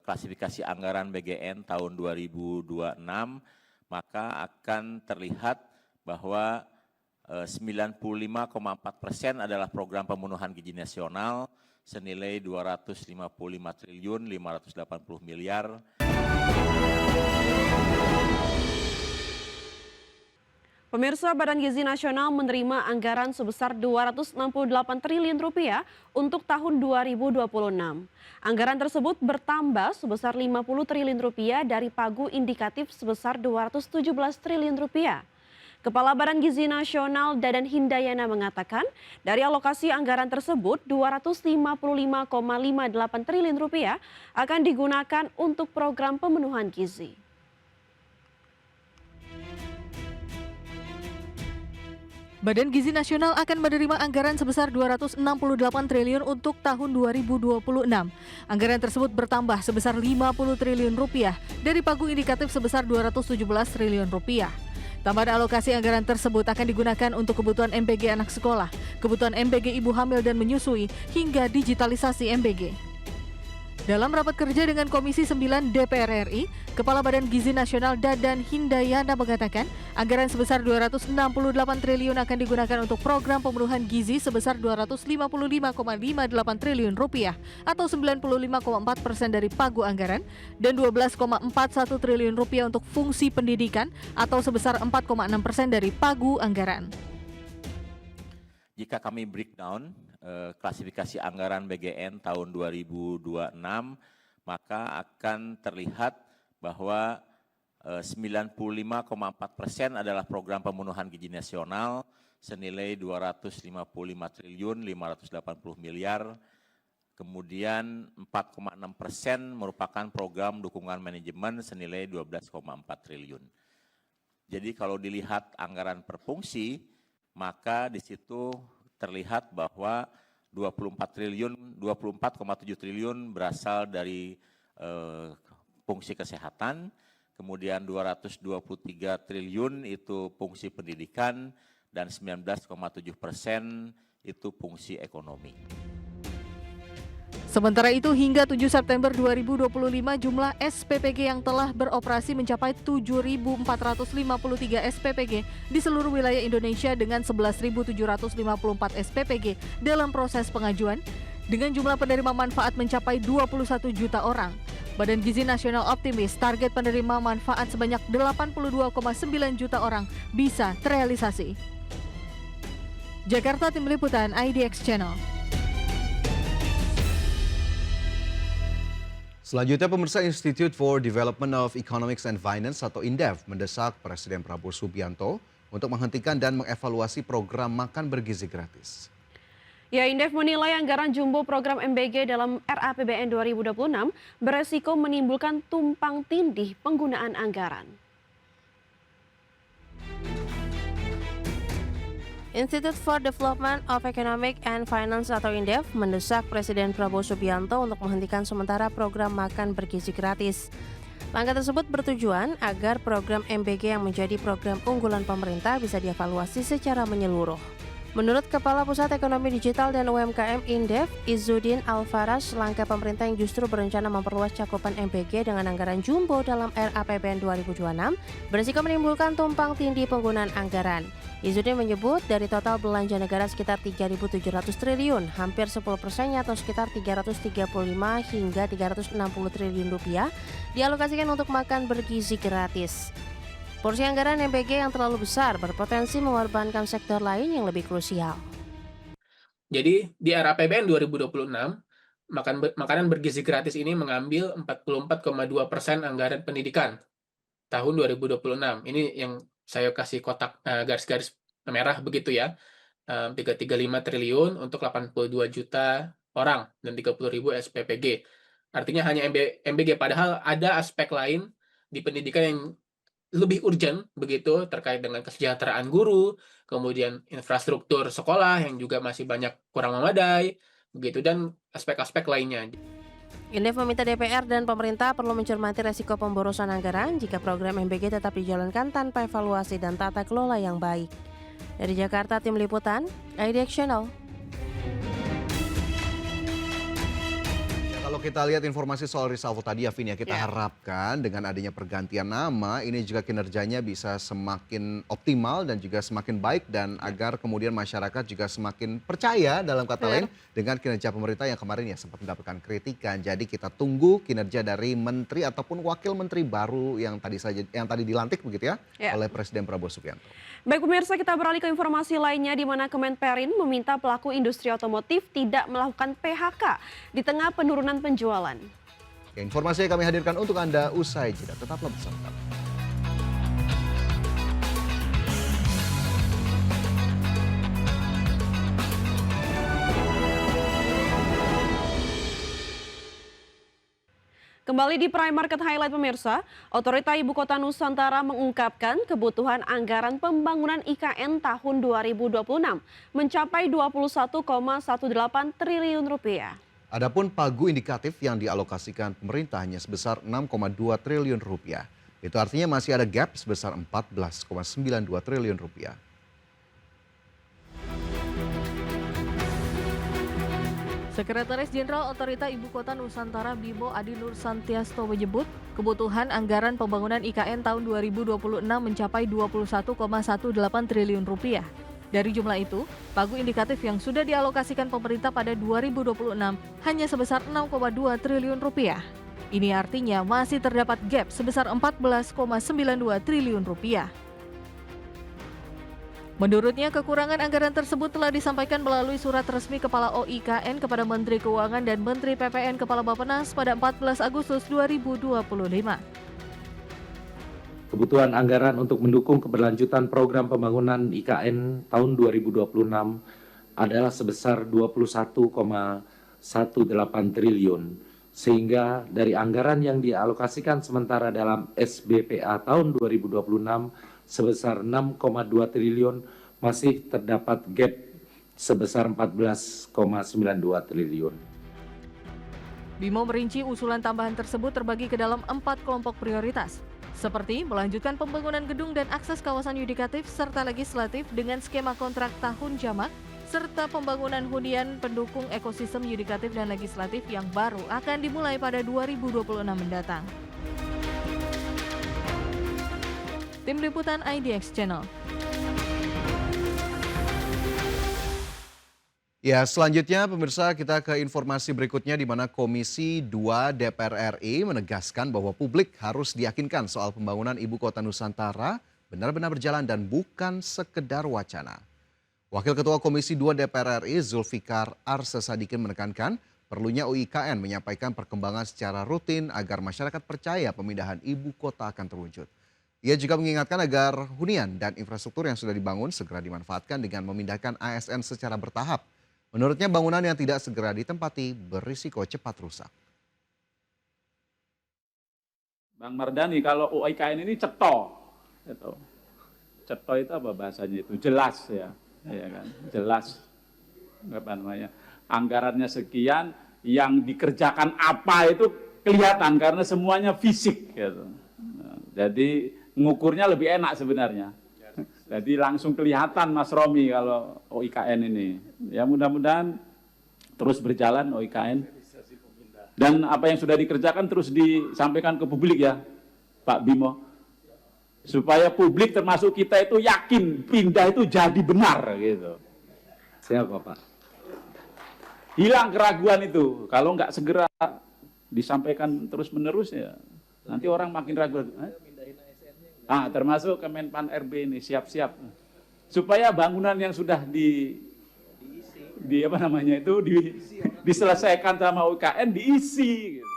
klasifikasi anggaran BGN tahun 2026, maka akan terlihat bahwa 95,4% adalah program pemenuhan gizi nasional senilai 255 triliun 580 miliar. Pemirsa, Badan Gizi Nasional menerima anggaran sebesar 268 triliun rupiah untuk tahun 2026. Anggaran tersebut bertambah sebesar 50 triliun rupiah dari pagu indikatif sebesar 217 triliun rupiah. Kepala Badan Gizi Nasional Dadan Hindayana mengatakan, dari alokasi anggaran tersebut 255,58 triliun rupiah akan digunakan untuk program pemenuhan gizi. Badan Gizi Nasional akan menerima anggaran sebesar 268 triliun untuk tahun 2026. Anggaran tersebut bertambah sebesar 50 triliun rupiah dari pagu indikatif sebesar 217 triliun rupiah. Tambahan alokasi anggaran tersebut akan digunakan untuk kebutuhan MBG anak sekolah, kebutuhan MBG ibu hamil dan menyusui, hingga digitalisasi MBG. Dalam rapat kerja dengan Komisi 9 DPR RI, Kepala Badan Gizi Nasional Dadan Hindayana mengatakan anggaran sebesar 268 triliun akan digunakan untuk program pemenuhan gizi sebesar 255,58 triliun rupiah atau 95,4% dari pagu anggaran dan 12,41 triliun rupiah untuk fungsi pendidikan atau sebesar 4,6% dari pagu anggaran. Jika kami breakdown klasifikasi anggaran BGN tahun 2026, maka akan terlihat bahwa 95,4% adalah program pemenuhan gizi nasional senilai 255 triliun 580 miliar. Kemudian 4,6% merupakan program dukungan manajemen senilai 12,4 triliun. Jadi kalau dilihat anggaran per fungsi, maka di situ terlihat bahwa 24,7 triliun berasal dari fungsi kesehatan, kemudian 223 triliun itu fungsi pendidikan, dan 19,7% itu fungsi ekonomi. Sementara itu, hingga 7 September 2025 jumlah SPPG yang telah beroperasi mencapai 7.453 SPPG di seluruh wilayah Indonesia dengan 11.754 SPPG dalam proses pengajuan dengan jumlah penerima manfaat mencapai 21 juta orang. Badan Gizi Nasional optimis target penerima manfaat sebanyak 82,9 juta orang bisa terrealisasi. Jakarta, Tim Liputan IDX Channel. Selanjutnya, pemirsa, Institute for Development of Economics and Finance atau INDEF mendesak Presiden Prabowo Subianto untuk menghentikan dan mengevaluasi program makan bergizi gratis. Ya, INDEF menilai anggaran jumbo program MBG dalam RAPBN 2026 beresiko menimbulkan tumpang tindih penggunaan anggaran. Institute for Development of Economic and Finance atau INDEF mendesak Presiden Prabowo Subianto untuk menghentikan sementara program makan bergizi gratis. Langkah tersebut bertujuan agar program MBG yang menjadi program unggulan pemerintah bisa dievaluasi secara menyeluruh. Menurut Kepala Pusat Ekonomi Digital dan UMKM INDEF, Izzuddin Alfaras, langkah pemerintah yang justru berencana memperluas cakupan MBG dengan anggaran jumbo dalam RAPBN 2026 berisiko menimbulkan tumpang tindih penggunaan anggaran. Izzuddin menyebut dari total belanja negara sekitar 3.700 triliun, hampir 10%-nya atau sekitar 335 hingga 360 triliun rupiah dialokasikan untuk makan bergizi gratis. Porsi anggaran MBG yang terlalu besar berpotensi mengorbankan sektor lain yang lebih krusial. Jadi di RAPBN 2026, makanan bergizi gratis ini mengambil 44,2% anggaran pendidikan tahun 2026. Ini yang saya kasih kotak garis-garis merah begitu ya. 335 triliun untuk 82 juta orang dan 30.000 SPPG. Artinya hanya MBG, padahal ada aspek lain di pendidikan yang lebih urgent begitu terkait dengan kesejahteraan guru, kemudian infrastruktur sekolah yang juga masih banyak kurang memadai, begitu, dan aspek-aspek lainnya. INDEF meminta DPR dan pemerintah perlu mencermati resiko pemborosan anggaran jika program MBG tetap dijalankan tanpa evaluasi dan tata kelola yang baik. Dari Jakarta, Tim Liputan IDX Channel. Kalau Kalau kita lihat informasi soal reshuffle tadi ya, Vin, ya, kita harapkan dengan adanya pergantian nama ini juga kinerjanya bisa semakin optimal dan juga semakin baik dan agar kemudian masyarakat juga semakin percaya dalam kata lain dengan kinerja pemerintah yang kemarin ya sempat mendapatkan kritikan. Jadi kita tunggu kinerja dari menteri ataupun wakil menteri baru yang tadi dilantik begitu ya oleh Presiden Prabowo Subianto. Baik pemirsa, kita beralih ke informasi lainnya di mana Kemenperin meminta pelaku industri otomotif tidak melakukan PHK di tengah penurunan penjualan. Oke, informasi yang kami hadirkan untuk Anda usai jeda. Tetaplah bersama kami. Kembali di Prime Market Highlight pemirsa, Otorita Ibu Kota Nusantara mengungkapkan kebutuhan anggaran pembangunan IKN tahun 2026 mencapai 21,18 triliun rupiah. Adapun pagu indikatif yang dialokasikan pemerintah hanya sebesar 6,2 triliun rupiah. Itu artinya masih ada gap sebesar 14,92 triliun rupiah. Sekretaris Jenderal Otorita Ibu Kota Nusantara Bimo Adi Nur Santiasto menyebut kebutuhan anggaran pembangunan IKN tahun 2026 mencapai 21,18 triliun rupiah. Dari jumlah itu, pagu indikatif yang sudah dialokasikan pemerintah pada 2026 hanya sebesar 6,2 triliun rupiah. Ini artinya masih terdapat gap sebesar 14,92 triliun rupiah. Menurutnya, kekurangan anggaran tersebut telah disampaikan melalui surat resmi Kepala OIKN kepada Menteri Keuangan dan Menteri PPN Kepala Bappenas pada 14 Agustus 2025. Kebutuhan anggaran untuk mendukung keberlanjutan program pembangunan IKN tahun 2026 adalah sebesar 21,18 triliun. Sehingga dari anggaran yang dialokasikan sementara dalam SBPA tahun 2026 sebesar 6,2 triliun masih terdapat gap sebesar 14,92 triliun. Bimo merinci usulan tambahan tersebut terbagi ke dalam 4 kelompok prioritas, seperti melanjutkan pembangunan gedung dan akses kawasan yudikatif serta legislatif dengan skema kontrak tahun jamak, serta pembangunan hunian pendukung ekosistem yudikatif dan legislatif yang baru akan dimulai pada 2026 mendatang. Tim Liputan IDX Channel. Ya, selanjutnya pemirsa kita ke informasi berikutnya di mana Komisi 2 DPR RI menegaskan bahwa publik harus diyakinkan soal pembangunan Ibu Kota Nusantara benar-benar berjalan dan bukan sekedar wacana. Wakil Ketua Komisi 2 DPR RI Zulfikar Arsesadikin menekankan perlunya UIKN menyampaikan perkembangan secara rutin agar masyarakat percaya pemindahan ibu kota akan terwujud. Ia juga mengingatkan agar hunian dan infrastruktur yang sudah dibangun segera dimanfaatkan dengan memindahkan ASN secara bertahap. Menurutnya bangunan yang tidak segera ditempati berisiko cepat rusak. Bang Mardhani, kalau UIKN ini ceto. Ceto itu apa bahasanya itu? Jelas ya. Ya kan? Jelas. Apa namanya? Anggarannya sekian, yang dikerjakan apa itu kelihatan karena semuanya fisik gitu. Jadi ngukurnya lebih enak sebenarnya. Jadi langsung kelihatan Mas Romi kalau OIKN ini. Ya mudah-mudahan terus berjalan OIKN. Dan apa yang sudah dikerjakan terus disampaikan ke publik ya Pak Bimo. Supaya publik termasuk kita itu yakin pindah itu jadi benar gitu. Siapa Pak? Hilang keraguan itu. Kalau nggak segera disampaikan terus-menerus ya nanti orang makin ragu. Termasuk Kemenpan RB ini siap-siap supaya bangunan yang sudah diselesaikan sama UKN diisi. Gitu.